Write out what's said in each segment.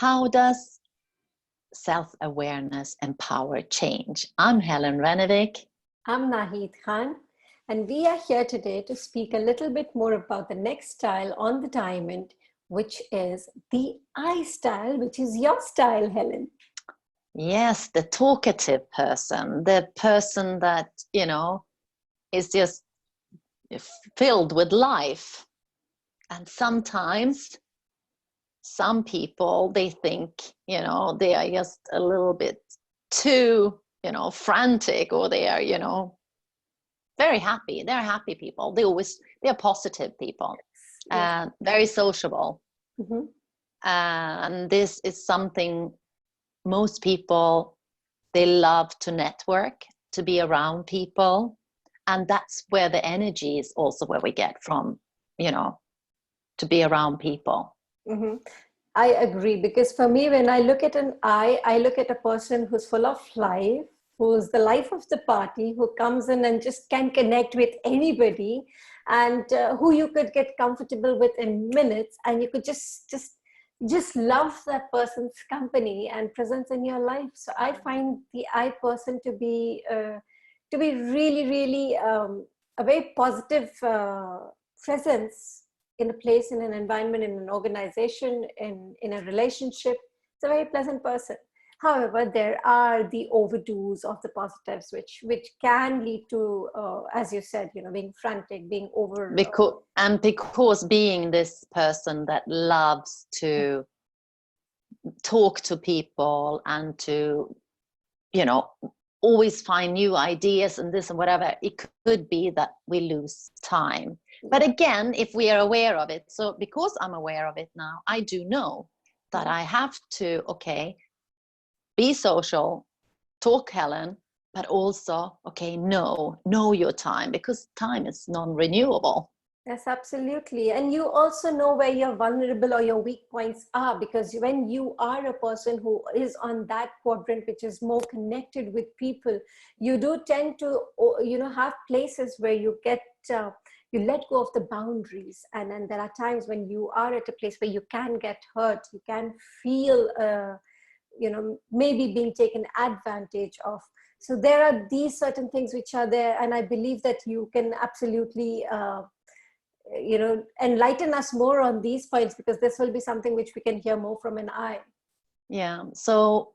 How does self-awareness empower change? I'm Helen Renevik. I'm Nahid Khan, and we are here today to speak a little bit more about the next style on the diamond, which is the I style, which is your style, Helen. Yes, the talkative person, the person that, is just filled with life. And sometimes some people, they think, they are just a little bit too, frantic, or they are, very happy. They're happy people. They're positive people, and very sociable. Mm-hmm. And this is something most people, they love to network, to be around people. And that's where the energy is also where we get from, to be around people. Mm-hmm. I agree, because for me, when I look at an I look at a person who's full of life, who's the life of the party, who comes in and just can connect with anybody, and who you could get comfortable with in minutes, and you could just love that person's company and presence in your life. So I find the I person to be really, really a very positive presence in a place, in an environment, in an organization, in a relationship. It's a very pleasant person. However, there are the overdos of the positives, which can lead to, as you said, being frantic, being over. Because being this person that loves to talk to people and to, always find new ideas and this and whatever, it could be that we lose time. But again, if we are aware of it, so because I'm aware of it now, I do know that I have to, be social, talk, Helen, but also, know your time, because time is non-renewable. Yes, absolutely. And you also know where your vulnerable or your weak points are, because when you are a person who is on that quadrant, which is more connected with people, you do tend to, have places where you get, you let go of the boundaries. And then there are times when you are at a place where you can get hurt, you can feel, maybe being taken advantage of. So there are these certain things which are there. And I believe that you can absolutely, enlighten us more on these points, because this will be something which we can hear more from an I. Yeah. So,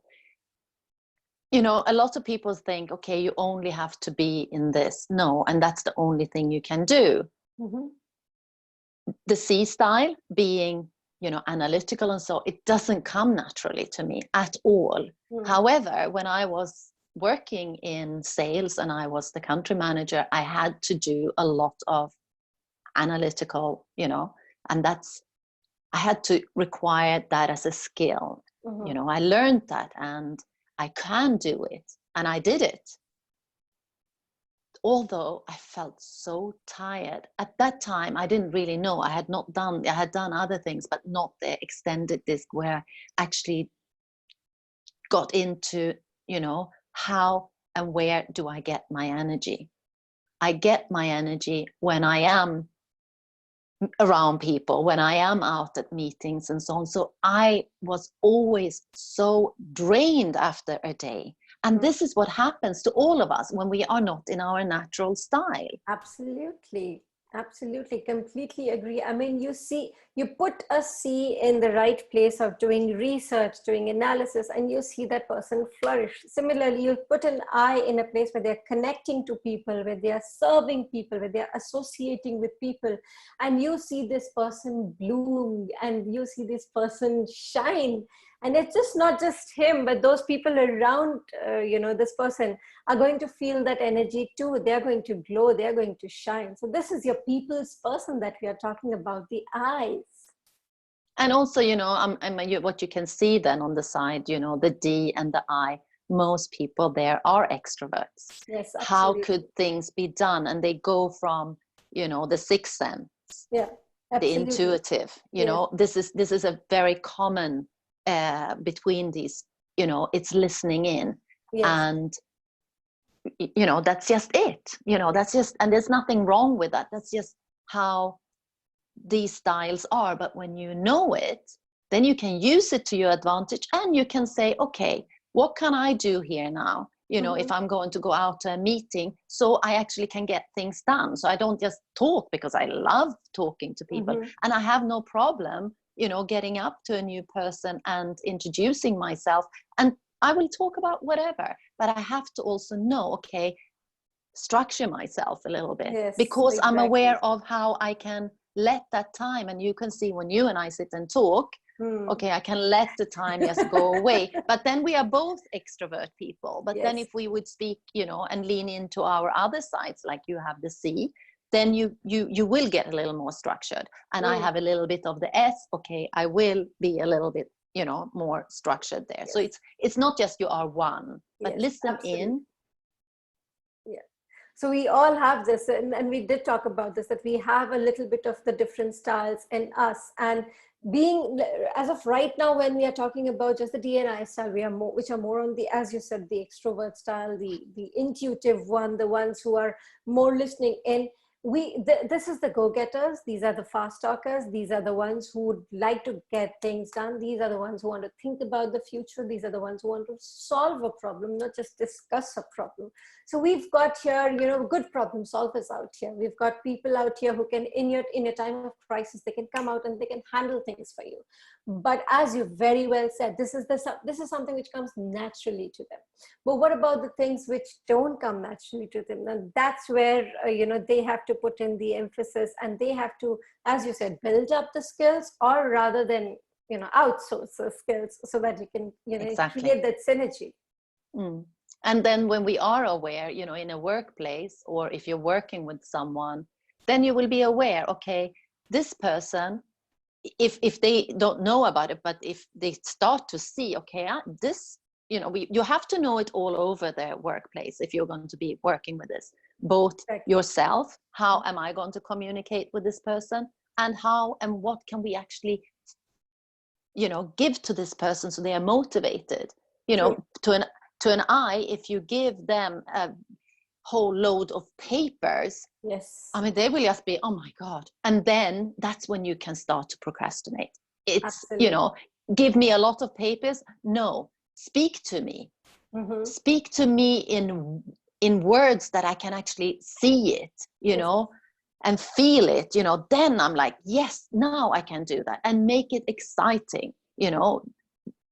a lot of people think, you only have to be in this. No, and that's the only thing you can do. Mm-hmm. The C style, being, analytical and so, it doesn't come naturally to me at all. Mm. However, when I was working in sales and I was the country manager, I had to do a lot of analytical, and I had to require that as a skill. Mm-hmm. I learned that and I can do it, and I did it. Although I felt so tired at that time, I didn't really know. I had done other things, but not the extended disc, where I actually got into, how and where do I get my energy? I get my energy when I am around people, when I am out at meetings and so on. So I was always so drained after a day. And this is what happens to all of us when we are not in our natural style. Absolutely. Absolutely. Completely agree. I mean, you put a C in the right place of doing research, doing analysis, and you see that person flourish. Similarly, you put an I in a place where they're connecting to people, where they are serving people, where they're associating with people, and you see this person bloom, and you see this person shine. And it's just not just him, but those people around, this person are going to feel that energy too. They're going to glow, they're going to shine. So this is your people's person that we are talking about, the eyes. And also, what you can see then on the side, the D and the I, most people there are extroverts. Yes, absolutely. How could things be done? And they go from, the sixth sense, yeah, the intuitive, this is a very common between these, it's listening in. Yes. And that's just it, and there's nothing wrong with that. That's just how these styles are. But when you know it, then you can use it to your advantage, and you can say, okay, what can I do here now? You know, if I'm going to go out to a meeting, so I actually can get things done. So I don't just talk because I love talking to people, and I have no problem, you know, getting up to a new person and introducing myself, and I will talk about whatever. But I have to also know, okay, structure myself a little bit, Yes, because I'm exactly. aware of how I can let that time, and you can see when you and I sit and talk, okay, I can let the time just go away. But then we are both extrovert people. But then Yes. if we would speak, you know, and lean into our other sides, like you have the C, then you will get a little more structured. And I have a little bit of the S, okay, I will be a little bit, you know, more structured there. Yes. So it's not just you are one, but Yes, listen absolutely. in. Yeah. So we all have this, and we did talk about this, that we have a little bit of the different styles in us. And being, as of right now, when we are talking about just the D&I style, we are more, which are more on the, as you said, the extrovert style, the intuitive one, the ones who are more listening in. This is the go-getters. These are the fast talkers. These are the ones who would like to get things done. These are the ones who want to think about the future. These are the ones who want to solve a problem, not just discuss a problem. So we've got here, you know, good problem solvers out here. We've got people out here who can, in your time of crisis, they can come out and they can handle things for you. But as you very well said, this is something which comes naturally to them. But what about the things which don't come naturally to them? And that's where, you know, they have to put in the emphasis, and they have to, as you said, build up the skills, or rather than, you know, outsource the skills, so that you can, you know, Exactly. create that synergy. And then when we are aware, you know, in a workplace, or if you're working with someone, then you will be aware, okay, this person, if they don't know about it, but if they start to see, okay, this, you know, you have to know it all over the workplace if you're going to be working with this, both yourself, how am I going to communicate with this person, and how and what can we actually, you know, give to this person so they are motivated, you know. To an I, if you give them a whole load of papers, Yes. I mean, they will just be, oh my God. And then that's when you can start to procrastinate. It's, Absolutely. you know, give me a lot of papers. No, speak to me. Speak to me in words that I can actually see it, you know, and feel it, you know. Then I'm like, yes, now I can do that, and make it exciting, you know.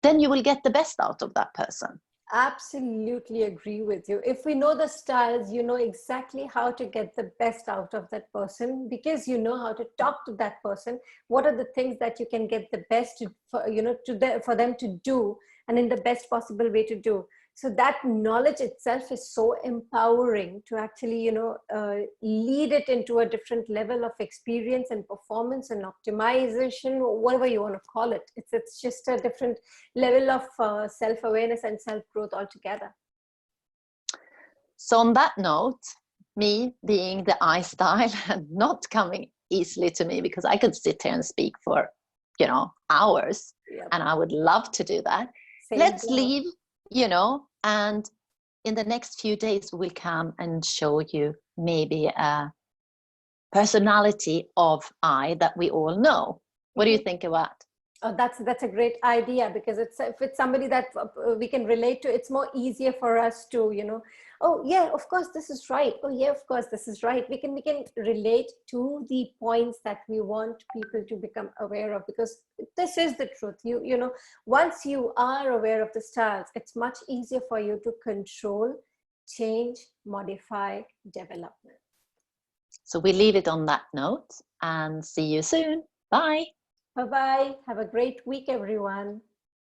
Then you will get the best out of that person. Absolutely agree with you. If we know the styles, you know exactly how to get the best out of that person, because you know how to talk to that person. What are the things that you can get the best for, you know, for them to do, and in the best possible way to do. So that knowledge itself is so empowering to actually, you know, lead it into a different level of experience and performance and optimization, whatever you want to call it. It's just a different level of self-awareness and self-growth altogether. So on that note, me being the I style and not coming easily to me, because I could sit here and speak for, you know, hours, and I would love to do that. Let's leave, you know, and in the next few days we'll come and show you maybe a personality of I that we all know. What do you think of that? Oh, that's a great idea, because if it's somebody that we can relate to, it's more easier for us to, you know, oh yeah, of course this is right. Oh yeah, of course this is right. We can relate to the points that we want people to become aware of, because this is the truth. You know, once you are aware of the styles, it's much easier for you to control, change, modify, development. So we leave it on that note, and see you soon. Bye. Bye-bye. Have a great week, everyone.